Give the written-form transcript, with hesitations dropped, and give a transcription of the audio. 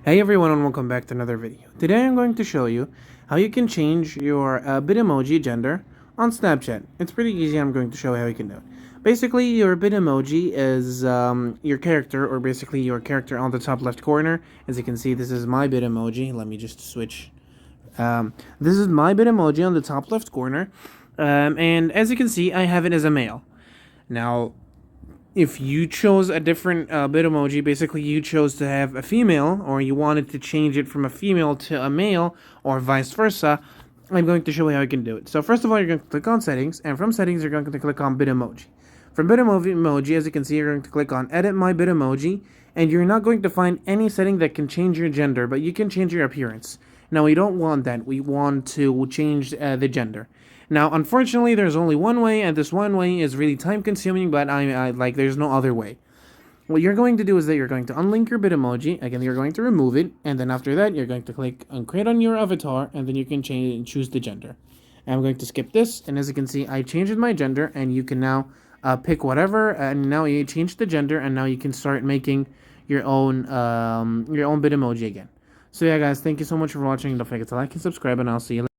Hey everyone and welcome back to another video. Today I'm going to show you how you can change your bitmoji gender on Snapchat. It's pretty easy. I'm going to show you how you can do it. Basically, your bitmoji is your character, or basically your character on the top left corner. As you can see, this is my bitmoji. Let me just switch. This is my bitmoji on the top left corner. And as you can see, I have it as a male. Now, if you chose a different bitmoji, basically you chose to have a female, or you wanted to change it from a female to a male, or vice versa, I'm going to show you how you can do it. So first of all, you're going to click on settings, and from settings, you're going to click on bitmoji. From bitmoji, as you can see, you're going to click on edit my bitmoji, and you're not going to find any setting that can change your gender, but you can change your appearance. Now, we don't want that. We want to change the gender. Now, unfortunately, there's only one way, and this one way is really time-consuming, but I like there's no other way. What you're going to do is that you're going to unlink your bitmoji. Again, you're going to remove it, and then after that, you're going to click on create on your avatar, and then you can choose the gender. And I'm going to skip this, and as you can see, I changed my gender, and you can now pick whatever, and now you change the gender, and now you can start making your own bitmoji again. So yeah, guys, thank you so much for watching. Don't forget to like and subscribe, and I'll see you later.